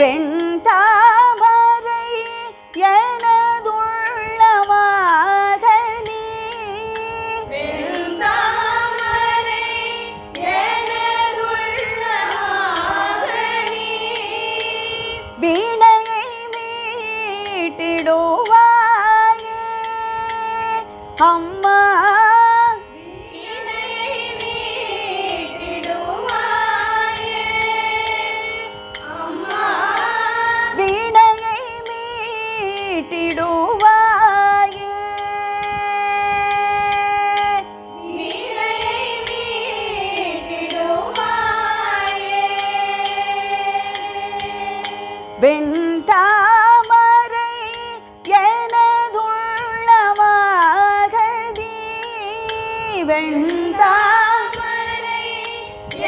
வெண்தாமரை எனதுள்ளமாக நீ வெண்தாமரை எனதுள்ளமாக நீ வீணையை மீட்டிடுவாயே அம்மா வெண்தாமரை எனதுள்ளமாக நீ வெண்தாமரை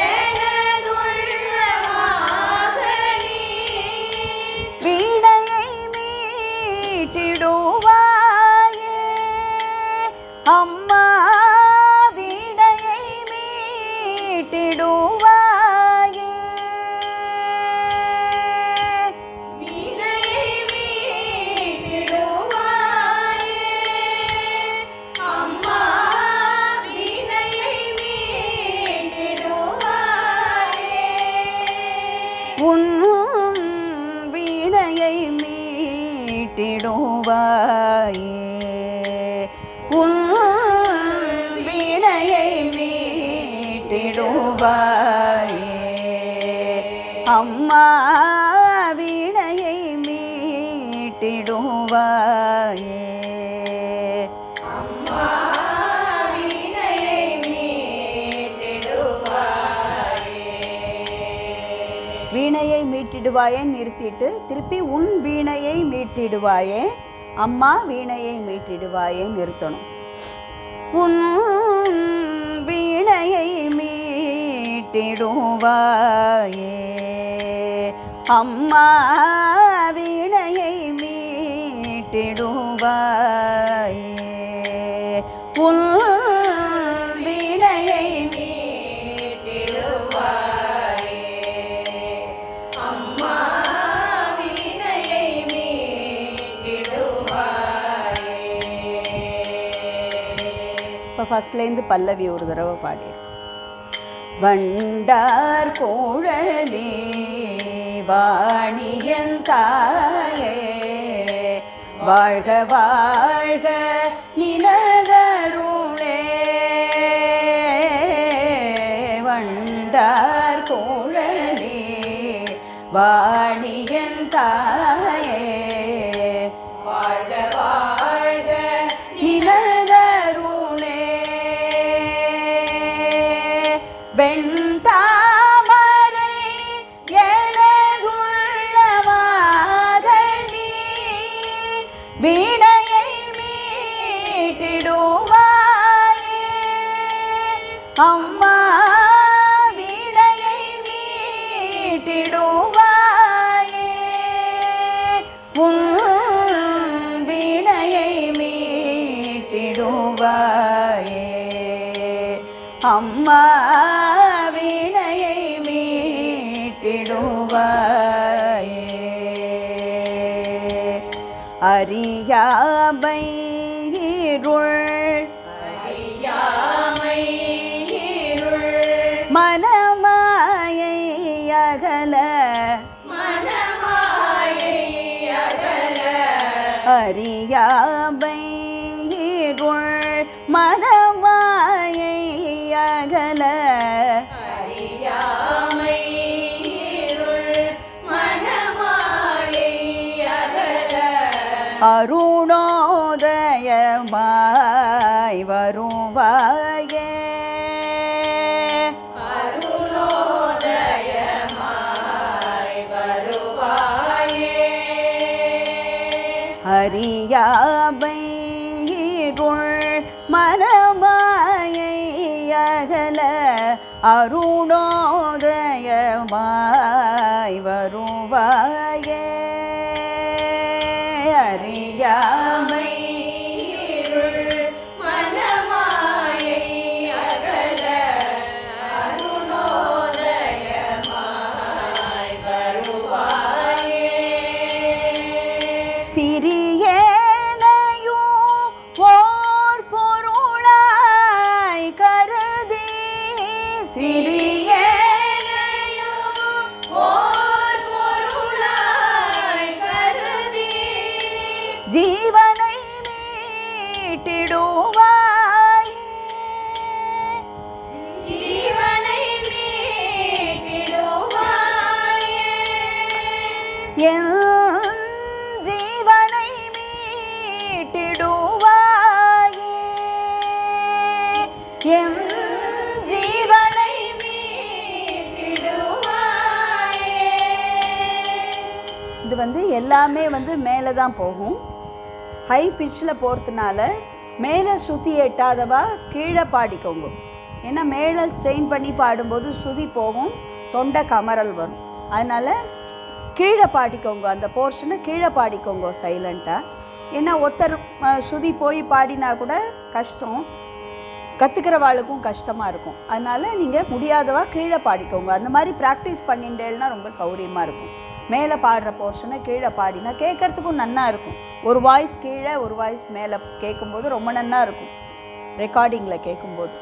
எனதுள்ளமாக நீ வீணையை மீட்டிடுவாயே அம்மா வீணையை மீட்டிடுவாயே உன் வீணையை மீட்டிடுவாயே உன் வீணையை மீட்டிடுவாயே அம்மா வீணையை மீட்டிடுவாயே வீணையை மீட்டிடுவாயே நிறுத்திட்டு திருப்பி உன் வீணையை மீட்டிடுவாயே அம்மா வீணையை மீட்டிடுவாயே நிறுத்தணும். உன் வீணையை மீட்டிடுவாயே அம்மா வீணையை மீட்டிடுவாயே உன் வீணையை இப்போ ஃபஸ்ட்லேருந்து பல்லவி ஒரு தடவை பாடி. வண்டார் குழலி வாணியன் தாயே வாழ்க வாழ்க நிலதருளே வண்டார் குழலி வாணியன் தாயே வாழ்க வாழ்க நிலதருளே வெண்தாமரை எனதுள்ளமாக நீ வீணையை மீட்டிடுவாயே அம்மா வீணையை மீட்டிடுவாயே உன் வீணையை மீட்டிடுவாயே அம்மா வீணையை மீட்டிடுவாயே அறியாமை இருள் மனமாயை அகல அறியாமை இருள் மனமாயை அகல அருணோதயமாய் வருவாயே அறியாமை இருள் மனமாயை அகல அருணோதயமாய் வருவாயே அறியாமை இருள் மனமாயை அகல அருணோதயமாய் வருவாயே என் ஜீவனை மீட்டிடுவாயே, என் ஜீவனை மீட்டிடுவாயே. இது எல்லாமே மேலே தான் போகும். ஹை பிச்சில் போகிறதுனால மேலே ஸ்ருதி எட்டாதவா கீழே பாடிக்கோங்க. ஏன்னா மேலே ஸ்ட்ரெயின் பண்ணி பாடும்போது ஸ்ருதி போகும், தொண்டை கமரல் வரும். அதனால் கீழே பாடிக்கோங்க, அந்த போர்ஷனை கீழே பாடிக்கோங்க சைலண்ட்டாக. ஏன்னா ஒருத்தர் ஸ்ருதி போய் பாடினா கூட கஷ்டம், கற்றுக்கிறவாளுக்கும் கஷ்டமாக இருக்கும். அதனால் நீங்கள் முடியாதவா கீழே பாடிக்கோங்க. அந்த மாதிரி ப்ராக்டிஸ் பண்ணிட்டேன்னா ரொம்ப சௌரியமாக இருக்கும். மேலே பாடுற போர்ஷனை கீழே பாடினா கேட்குறதுக்கும் நன்னா இருக்கும். ஒரு வாய்ஸ் கீழே ஒரு வாய்ஸ் மேலே கேட்கும்போது ரொம்ப நன்னா இருக்கும் ரெக்கார்டிங்கில் கேட்கும்போது.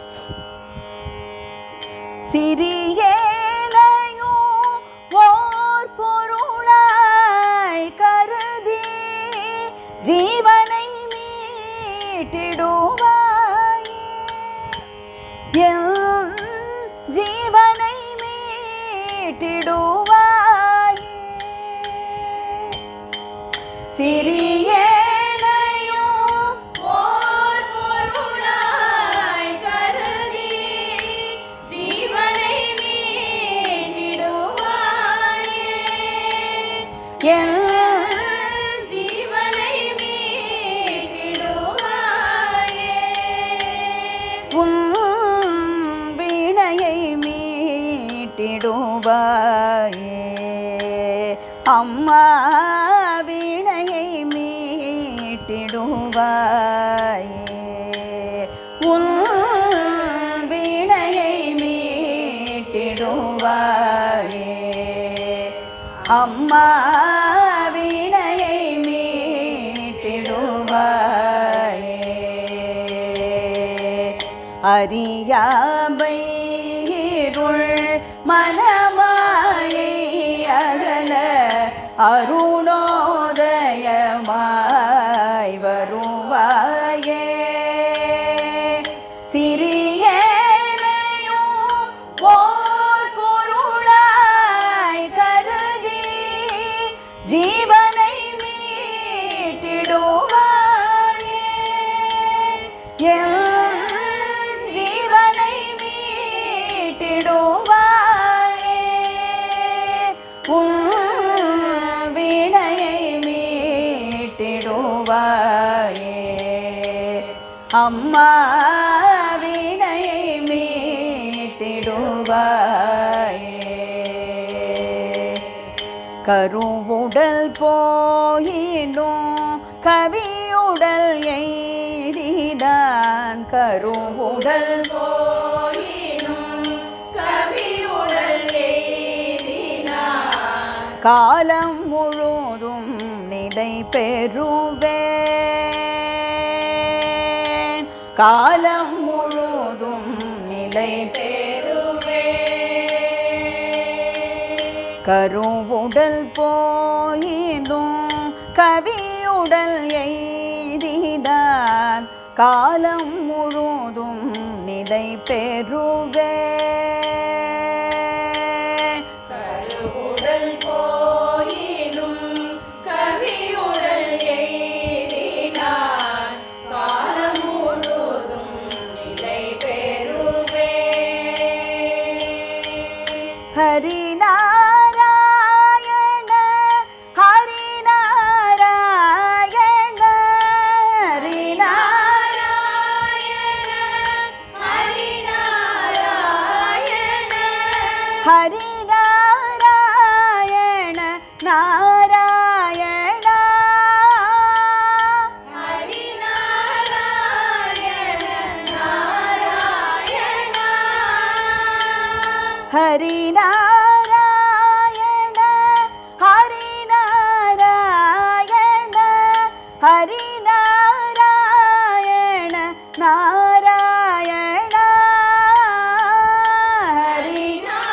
சிறியேனையும் ஓர் பொருளாய் கருதி ஜீவனை மீட்டிடுவாயே, என் ஜீவனை மீட்டிடுவாயே. சிறியேனையும் ஓர் பொருளாய் கருதி ஜீவனை மீட்டிடுவாயே, என் ஜீவனை மீட்டிடுவாயே. உன் வீணையை மீட்டிடுவாயே, அம்மா வீணையை மீட்டிடுவாயே, உன் வீணையை மீட்டிடுவாயே, அம்மா வீணையை மீட்டிடுவாயே. அறியாமை இருள் மனமாயை அகல அருணோதயமாய் வருவாயே, சிறியேனையும் ஓர் பொருளாய் கருதி ஜீவனை மீட்டிடுவாயே, என் ஜீவனை மீட்டிடுவாயே, உன் வீணையை மீட்டிடுவாயே, அம்மா வீணையை மீட்டிடுவாயே. கருவுடல் போயினும் கவியுடல் எய்தினான், கருவுடல் போயினும் கவியுடல் எய்தினான், காலம் முழுதும் நிலை பெறுவேன், காலம் முழுதும் நிலை கருவுடல் போயினும் கவியுடல் எய்தினான், காலம் முழுதும் நிலை பெறுவேன். கருவுடல் போயினும் கவியுடல் எய்தினான், காலம் முழுதும் நிலை பெறுவேன். ஹரிநாராயண ஹரிநாராயண ஹரிநாராயண ஹரிநாராயண நாராயண ஹரிநாராயண நாராயண ஹரிநாராயண ஹரிநாராயண ஹரிநாராயண நாராயண ஹரிநாராயண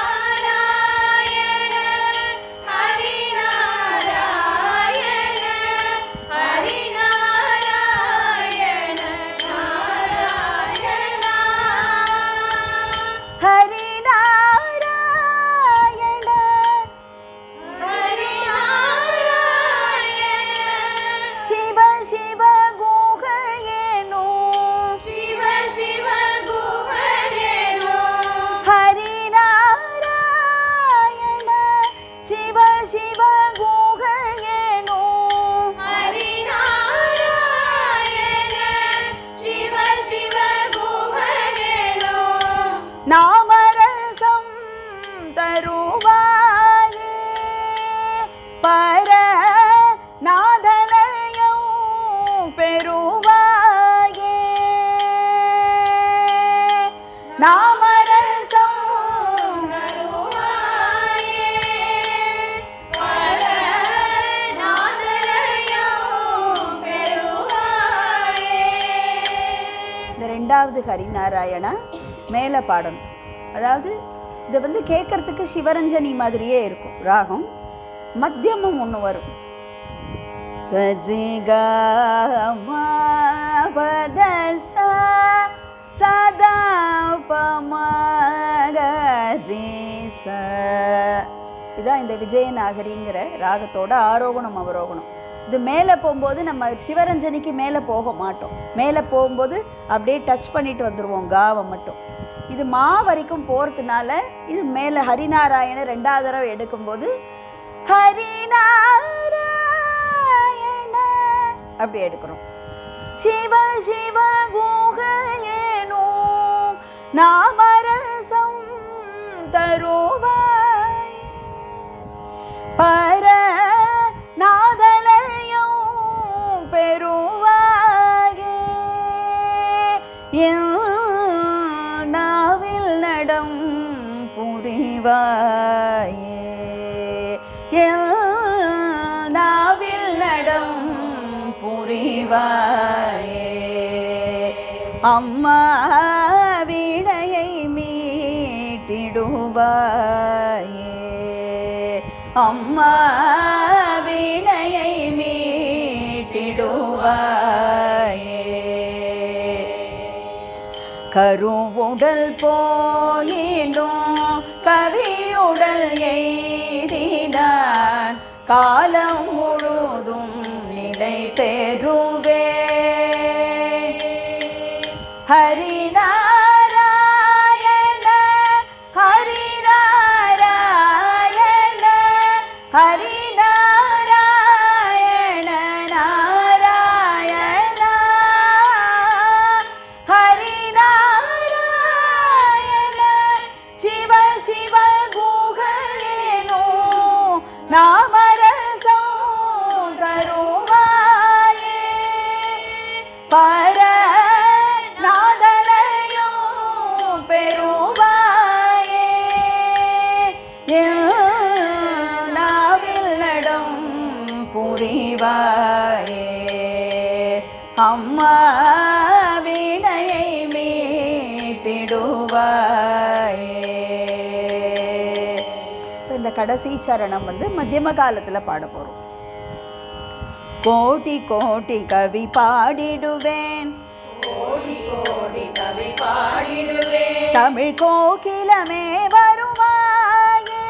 ஹரிநாராயண ஹரிநாராயண நாராயண ஹரிநாராயண ஹரிநாராயண தருவாயே பர நாதலயம் பெறுவாயே நாமரசம் ரெண்டாவது ஹரிநாராயணா மேலே பாடணும். அதாவது இது வந்து கேட்கறதுக்கு சிவரஞ்சனி மாதிரியே இருக்கும். ராகம் மத்தியமம் ஒன்று வரும். சஜிகா சதா பமகரேச. இதான் இந்த விஜயநாகரிங்கிற ராகத்தோட ஆரோகணம் அவரோகணம். இது மேலே போகும்போது நம்ம சிவரஞ்சனிக்கு மேலே போக மாட்டோம். மேலே போகும்போது அப்படியே டச் பண்ணிட்டு வந்துடுவோம் காவை மட்டும். இது மா வரைக்கும் போகிறதுனால இது மேலே ஹரிநாராயண ரெண்டாவது தடவை எடுக்கும்போது ஹரிநாராயண அப்படி எடுக்கிறோம். சிவ சிவ குஹேனோ நாமரசம் தருவாய் பர நாதலயம் பெறுவாயே நாவில் நடம் புரிவாயே நாவில் நடம் புரிவாயே அம்மா வீணையை மீட்டிடுவாயே அம்மா வீணையை மீட்டிடுவாயே கருவுடல் போயினும் கவியுடல் எய்தினான் காலம் முழுதும் நிலை பெறுவே ஹரிநாராயண ஹரிநாராயண ஹரிநாராயண நாராயண ஹரிநாராயண சிவ சிவ குஹேனோ நாமரசம் தருவாயே பர நாதலயம் பெறுவாயே நாவில் நடம் புரிவாயே அம்மா வீணையை மீட்டிடுவாயே. இந்த கடைசி சரணம் வந்து மத்தியம காலத்தில் பாட போகிறோம். கோடி கோடி கவி பாடிடுவேன் கோடி கோடி கவி பாடிடுவேன் தமிழ் கோகிலமே வருவாயே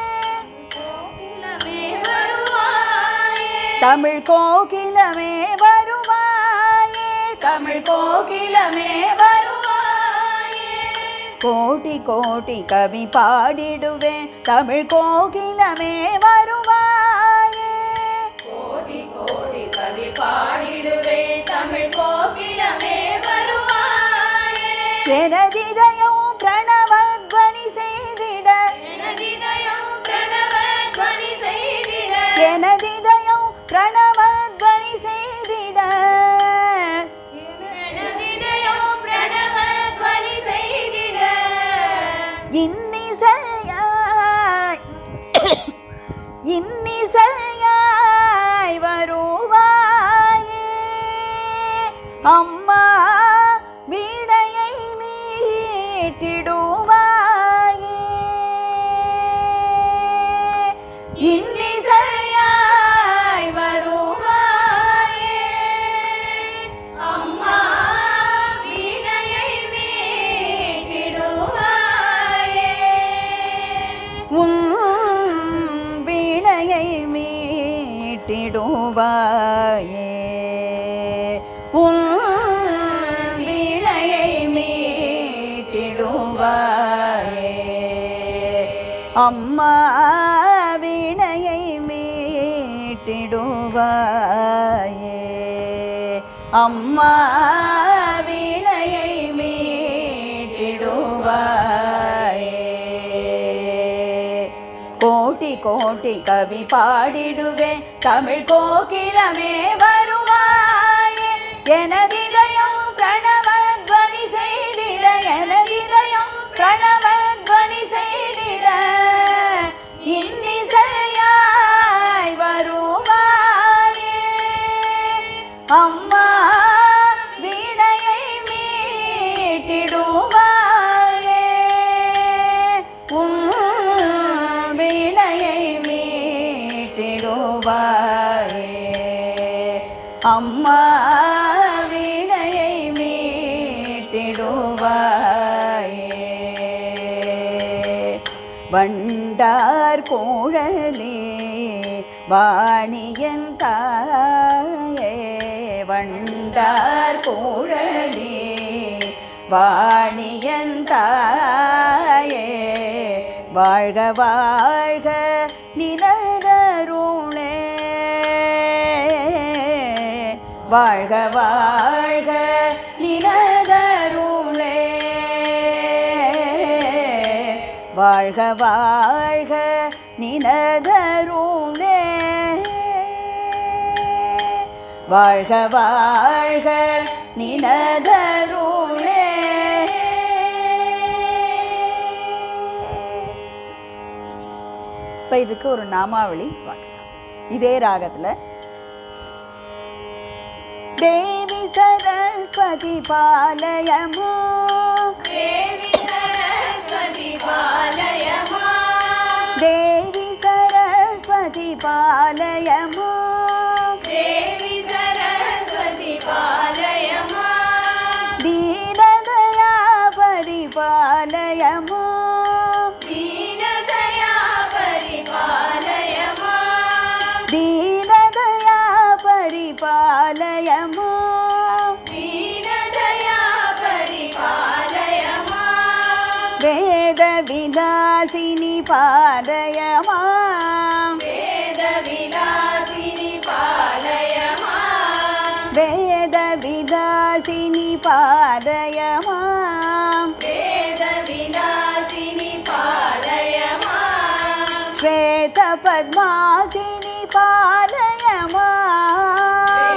கோகிலமே வருவாயே தமிழ் கோகிலமே வருவாயே தமிழ் கோகிலமே வருவாயே கோடி கோடி கவி பாடிடுவேன் தமிழ் கோகிலமே வருவாயே கோடி கோடி கவி பாடிடுவேன் தமிழ் கோகிலமே வருவாயே எனதிதயம் பிரணவத்வனி செய்திட எனதிதயம் பிரணவத்வனி செய்திட எனதிதயம் பிரணவத்வனி செய்திட எனதிதயம் பிரணவத்வனி செய்திட இன்னிசையாய் இன்னிசையாய் வருவாயே அம்மா வீணையை மீட்டிடுவாயே இன்னிசையாய் வருவாயே அம்மா வீணையை மீட்டிடுவாயே உன் வீணையை மீட்டிடுவாயே உன் வீணையை மீட்டிடுவாயே அம்மா வீணையை மீட்டிடுவாயே அம்மா வீணையை மீட்டிடுவாயே கோட்டி கோட்டி கவி பாடிடுவேன் தமிழ் கோகிலமே வருவாயே எனதிதயம் பிரணவத்வனி செய்திட எனதிதயம் பிரணவத்வனி செய்திட இன்னிசையாய் வருவாயே அம்மா வீணையை மீட்டிடுவாயே உன் வீணையை மீட்டிடுவாயே அம்மா வீணையை மீட்டிடுவாயே வண்டார் கோழலே வாணியன் தாயே வண்டார் கோழலே வாணியன் தாயே வாழ்க வாழ்க நிலதருளே வாழ்க வாழ்க நிலதருளே வாழ்க வாழ்க நிலதருளே வாழ்க வாழ்க நிலதருளே இப்போ இதுக்கு ஒரு நாமாவளி பார்க்கலாம் இதே ராகத்தில் தேவி சரஸ்வதி பாலயமா தேவி சரஸ்வதி பாலயமா தேவி சரஸ்வதி பாலயமா தேவி சரஸ்வதி பாலயமா தீனதயா பரிபாலயமா தீனதயா பரிபாலயமா தீனதயா பரிபாலயமா தீனதயா பரிபாலயமா வேத விலாசினி பாலயமா வேத விலாசினி பாலயமா வேத விலாசினி பாலயமா வேத விலாசினி பாலயமா ஸ்வேத பத்மாசினி பாலயமா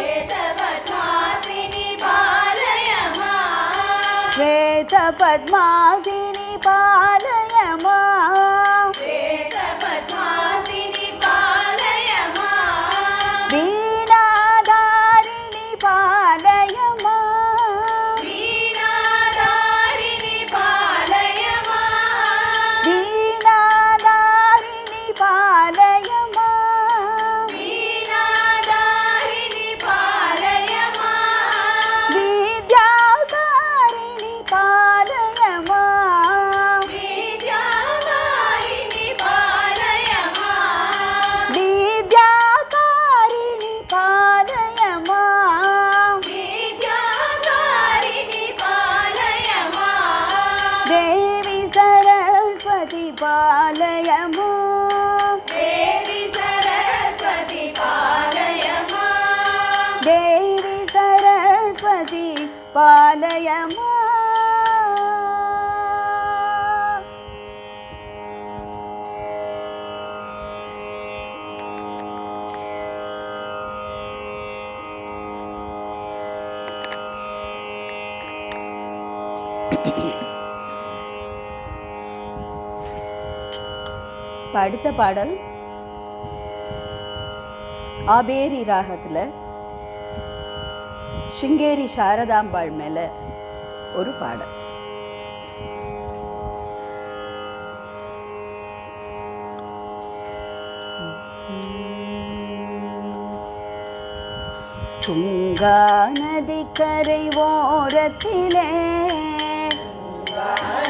வேத பத்மாசினி பாலயமா ஸ்வேத பத்மாசினி பாலயமா வேத பத்மாசினி பாலயமா வீணாதாரிணி பாலயமா வீணாதாரிணி பாலயமா வீணாதாரிணி பாலயமா வீணாதாரிணி பாலயமா வித்யாதாரிணி பாலயமா வித்யாதாரிணி பாலயமா வித்யாதாரிணி பாலயமா வித்யாதாரிணி பாலயமா தேவி சரஸ்வதி பாலயமா தேவி சரஸ்வதி பாலயமா தேவி சரஸ்வதி பாலயமா இப்ப அடுத்த பாடல் ஆபேரி ராகத்துல சிங்கேரி சாரதாம்பாள் மேல ஒரு பாடல். துங்கா நதிக்கரை ஓரத்திலே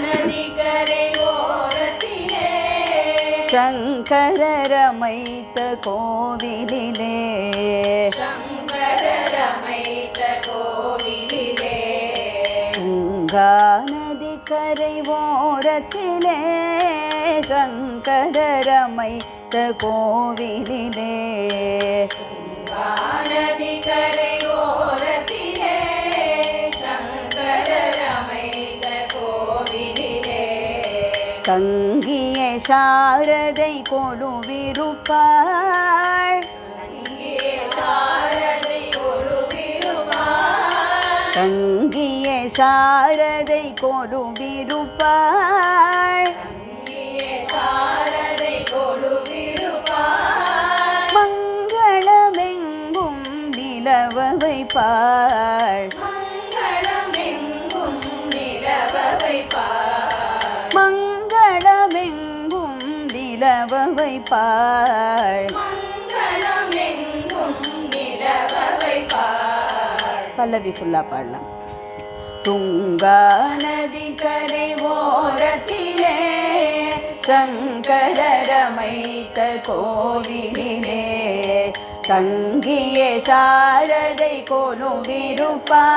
நதிக்கரை ஓரத்திலே சங்கரர் அமைத்த கோவிலிலே சங்கரர் அமைத்த கோவிலிலே துங்கா நதிக்கரை ஓரத்திலே சங்கரர் அமைத்த கோவிலிலே நதிக்கரை ஓரத்திலே சங்கரர் அமைத்த கோவிலிலே தங்கியே சாரதை கொலுவிருப்பாள் தங்கிய சாரதை கொலுவிருப்பாள் மங்களமெங்கும் நிலவ வைப்பாள் மங்களமெங்கும் நிலவ வைப்பாள் பல்லவி ஃபுல்லா பாடலாம். துங்கா நதி கரை ஓரத்திலே சங்கரர் அமைத்த கோவிலிலே தங்கிய சாரதை கொலுவிருப்பாள்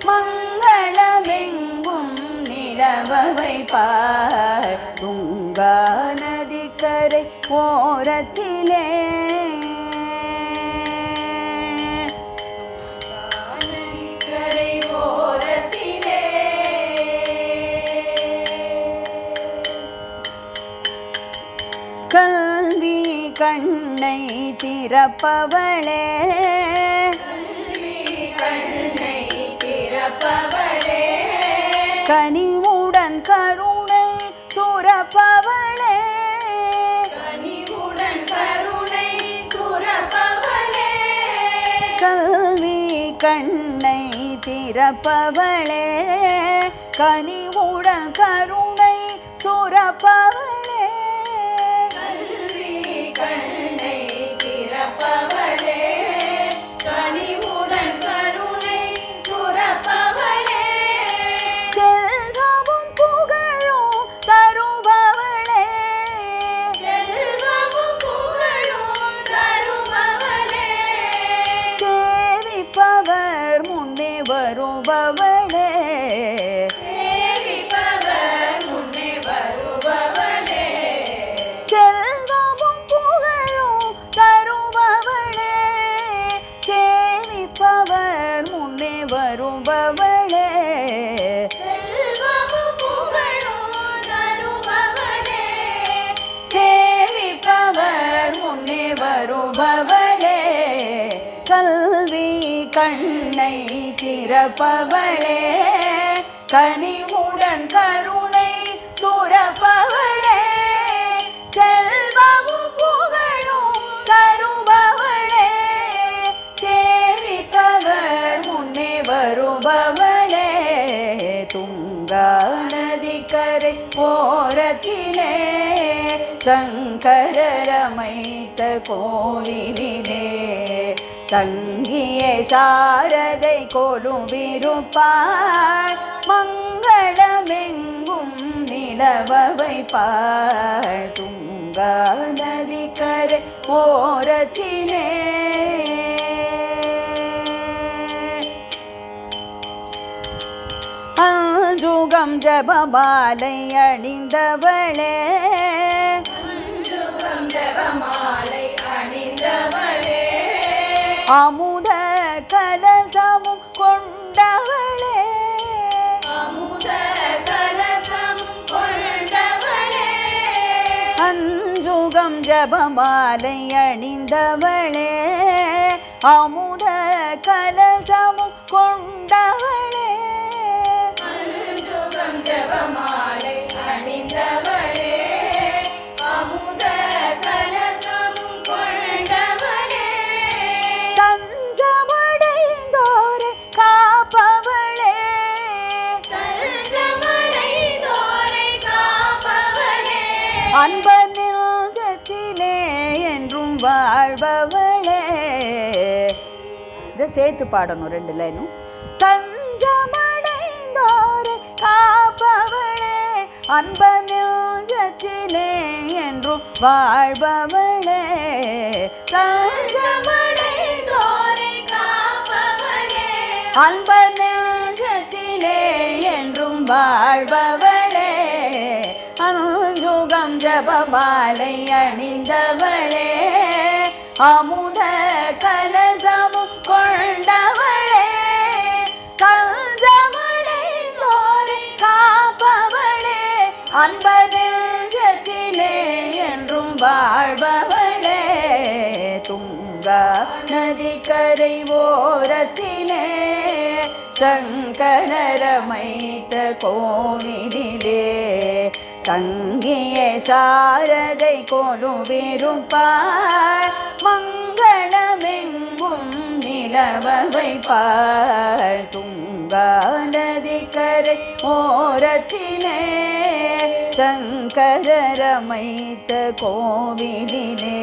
மங்களமெங்கும் நிலவ வைப்பாள் துங்கா நதி கரை ஓரத்திலே கல்வி கண்ணை திறப்பவளே கனிவுடன் கருணை சுரப்பவளே கல்வி கண்ணை திறப்பவளே கனிவுடன் கருணை சுரப்பவளே செல்வமும் புகழும் தருபவளே சேவிப்பவர் முன்னே வருபவளே செல்வமும் புகழும் தருபவளே சேவிப்பவர் முன்னே வருபவளே சேவிப்பவர் முன்னே வருபவளே கல்வி கண்ணை திறப்பவளே கனிவுடன் கருணை சுரப்பவளே செல்வமும் புகழும் தருபவளே சேவிப்பவர் முன்னே வருபவளே துங்கா நதி கரை ஓரத்திலே சங்கரர் அமைத்த கோவிலிலே தங்கிய சாரதை கொலுவிருப்பாள் மங்களமெங்கும் நிலவ வைப்பாள் துங்கா நதி கரை ஓரத்திலே அஞ்சுகம் ஜபமாலை அணிந்தவளே அமுத கலசமும் கொண்டவளே அஞ்சுகம் ஜபமாலை அணிந்தவளே அமுத கலசமும் கொண்டவளே தஞ்சமடைந்தோரை காப்பவளே அன்பர் நெஞ்சத்திலே என்றும் வாழ்பவளே இதை சேர்த்து பாடணும் ரெண்டு லைனும் தஞ்சமடைந்தோரை காப்பவளே அன்பர் நெஞ்சத்திலே என்றும் வாழ்பவளே தஞ்சமடைந்தோரை காப்பவளே அன்பர் நெஞ்சத்திலே என்றும் வாழ்பவளே அஞ்சுகம் ஜபமாலை அணிந்தவளே அமுத கலசமும் கொண்டவளே தஞ்சமடைந்தோரை காப்பவளே அன்பர் நெஞ்சத்திலே கரை ஓரத்திலே சங்கரரமைத்த கோவிலிலே தங்கிய சாரதை கொலுவிருப்பார் மங்களமெங்கும் நிலவ வைப்பார் துங்கா நதி கரை ஓரத்திலே சங்கரரமைத்த கோவிலிலே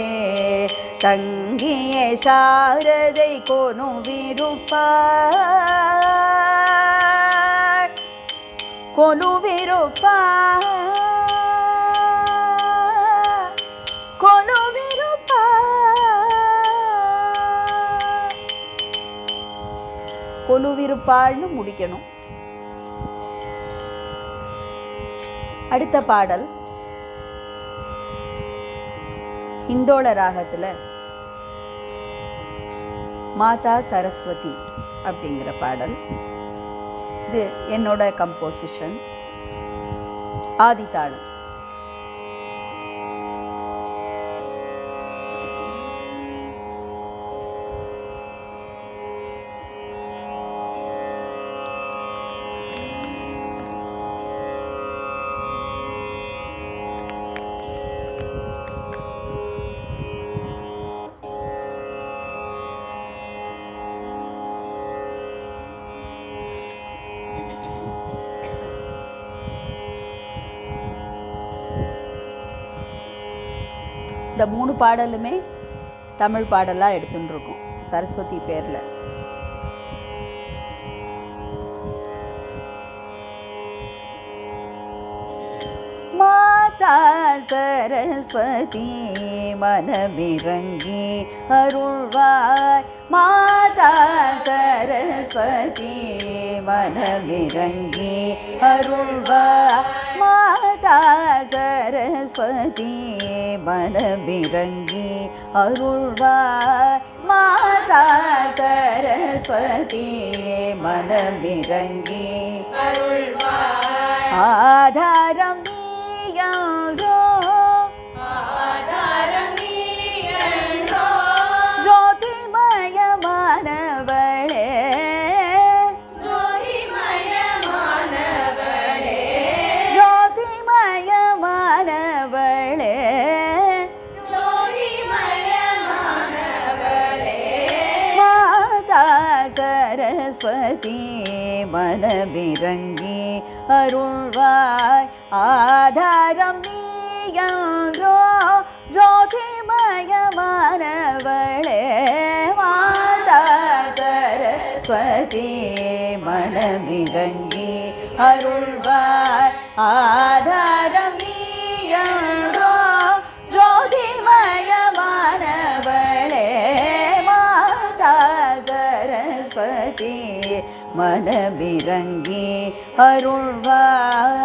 தங்கிய சாரதை கொலுவிருப்பார் கொலுவிருப்பார் கொலுவிருப்பாள்னு முடிக்கணும். அடுத்த பாடல் ஹிந்தோள ராகத்துல மாதா சரஸ்வதி அப்படிங்கிற பாடல். இது என்னோட கம்போசிஷன். ஆதிதாளம். இந்த 3 பாடலுமே தமிழ் பாடலாக எடுத்துன்னு இருக்கோம் சரஸ்வதி பேரில். மாதா சரஸ்வதி மனமிறங்கி அருள்வாய் மாதா சரஸ்வதி மனமிறங்கி அருள்வாய் மாதா சரஸ்வதி மனமிறங்கி அருள்வாய் மாதா சரஸ்வதி மனமிறங்கி அருள்வாய் ஆதாரம் நீயாரோ ஆதாரம் நீயன்றோ ஜோதிமயமானவளே ஜோதிமயமானவளே ஜோதிமயமானவளே ஜோதிமயமானவளே மாதா சரஸ்வதி மனமிறங்கி அருள்வாய் ஆதாரம் நீயன்றோ ஜோதிமயமானவளே மாதா சரஸ்வதி மனமிறங்கி அருள்வாய் ஆதாரம் நீயன்றோ ஜோதிமயமானவளே மாதா சரஸ்வதி மனமிறங்கி அருள்வாய்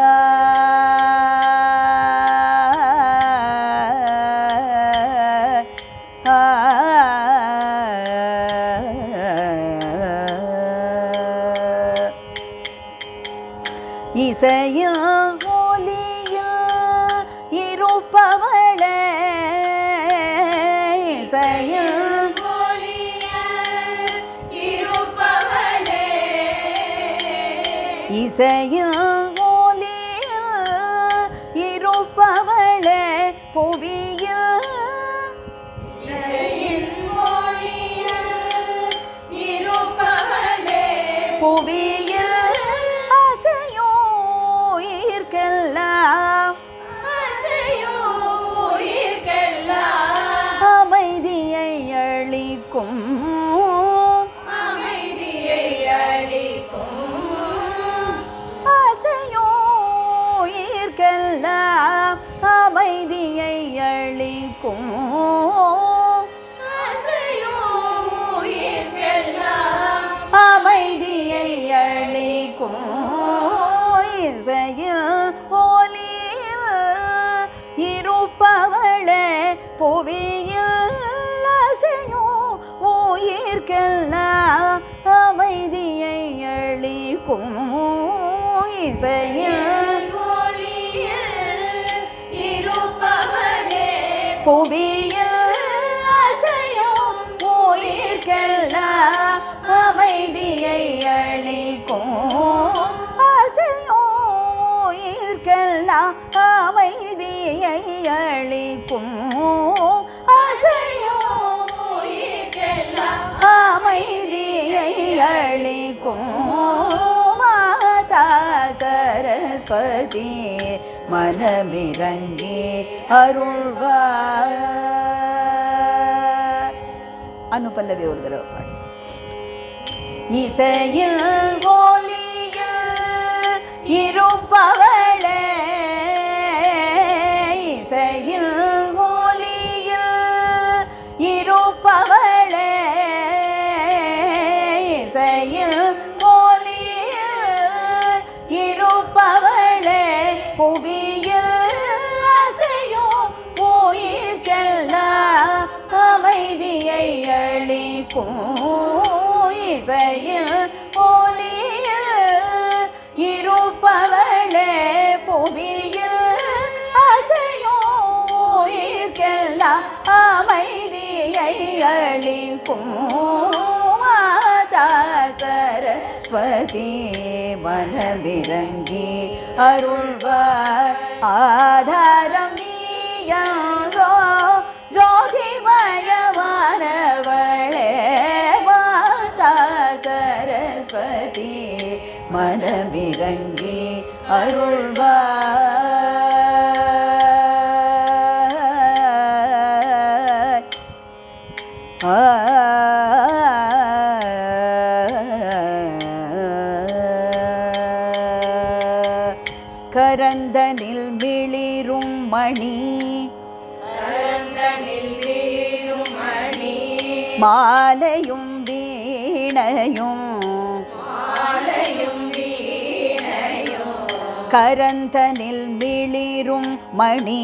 இசையும் ஒலியும் இருப்பவளே இசையும் இசையும் ஒலியும் இருப்பவளே புவியில் புவியில் அசையோ உயிர்க்கெல்லாம் அமைதியை அளிக்கும் அசையோ உயிர்க்கெல்லாம் அமைதியை அளிக்கும் அமைதியை அளிக்கும் இசையில் ஒலியில் இருப்பவளே புவியில் அசையும் உயிர்க்கெல்லாம் அமைதியை அளிக்கும் இசையில் புவியில் அசையும் உயிர்க்கெல்லாம் உயிர்க்கெல்லாம் அமைதியை அளிக்கும் ஆசையும் உயிர்க்கெல்லாம் அமைதியை அளிக்கும் ஆசையும் உயிர்க்கெல்லாம் அமைதியை அளிக்கும் மாதா சரஸ்வதி மனமிறங்கி அருள்வார். அனுபல்லவி ஒரு தடவை பாடு. இசையில் ஒலியில் இருப்பவளே இசையில் ஒலியில் இருப்பவளே இசையில் ஒலியில் இருப்பவளே புவியில் அசையும் உயிர்க்கெல்லாம் அமைதியை அளிக்கும் இசையில் ஒலியில் இருப்பவளே புவியில் அசையும் உயிர்க்கெல்லாம் அமைதியை அளிக்கும் மாதா சரஸ்வதி மனமிறங்கி அருள்வார். ஆதாரம் நீயன்றோ ஜோதிமயமானவளே மாதா சரஸ்வதி மனமிறங்கி அருள்வார். கரந்தனில் மிளிரும் மணி கரந்தனில் வீரும் மணி மாலையும் வீணையும் மாலையும் வீணையும் கரந்தனில் மிளிரும் மணி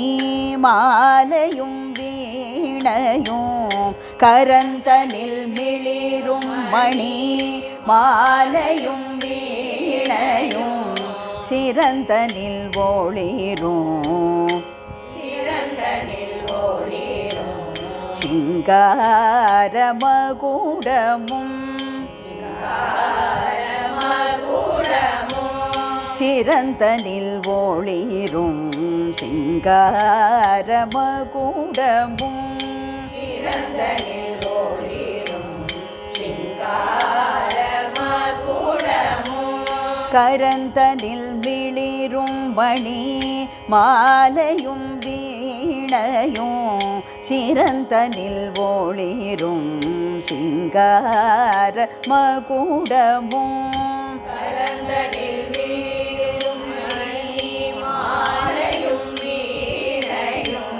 மாலையும் வீணையும் கரந்தனில் மிளிரும் மணி மாலையும் வீணையும் சிறந்தனில் ஒளிரும் சிறந்தனில் ஒளிரும் சிங்கார மகுடமும் மகுடமும் சிறந்தனில் ஒளிரும் சிங்கார மகுடமும் சிறந்தனில் ஒளிரும் சிங்கார மகுடமும் கரந்தனில் விளிரும் மணி மாலையும் வீணையும் சிறந்தனில் ஒளிரும் சிங்கார மகுடமும் கரந்தனில் வீரும் மணி மாலையும் வீணையும்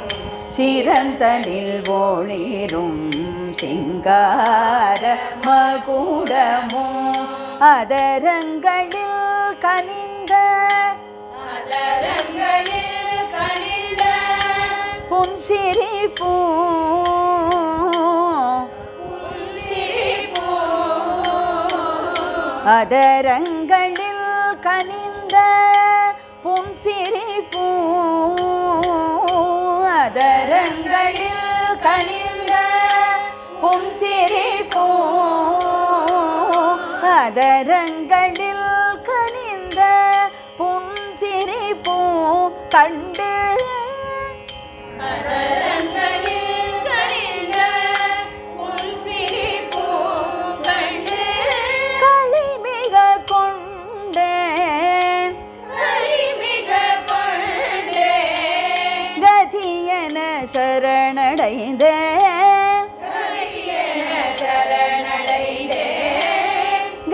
சிறந்தனில் ஒளிரும் சிங்கார மகுடமும் அதரங்களில் கனிந்த அதரங்களில் கனிந்த புன்சிரிப்பூ புன்சிரிப்பூ அதரங்களில் கனிந்த புன்சிரிப்பூ அதரங்களில் கனிந்த புன்சிரிப்பூ அதரங்களில் கனிந்த புன்சிரிப்பூ கண்டு அதரங்களில் கனிந்த புன்சிரிப்பூ கண்டு களிமிக கொண்டேன் களிமிக கொண்டேன் கதியன சரணடைந்தேன் கரியன சரணடைந்தேன்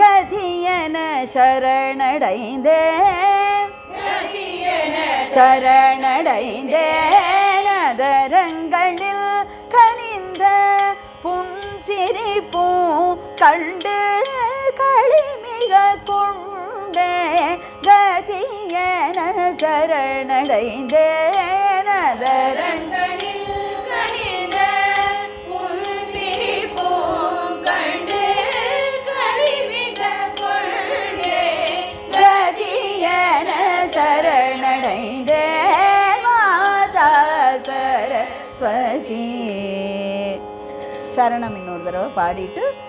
கதியன சரணடைந்தேன் கரியன சரணடைந்தேன் அதரங்களில் கனிந்த புன்சிரிப்பூ கண்டு களிமிக கொண்டே கதியன சரணடைந்தேன் அதரங்களில் கரங்களில் கனிந்த புன்சிரிப்பூ கண்டு களிமிக கொண்டேன் கதியன சரணடைந்தேன் மாதா சரஸ்வதி. சரணம் இன்னொரு தடவை பாடிட்டு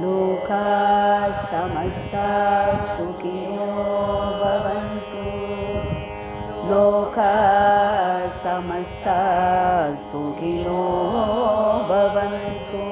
लोका समस्ता सुखिनो भवन्तु लोका समस्ता सुखिनो भवन्तु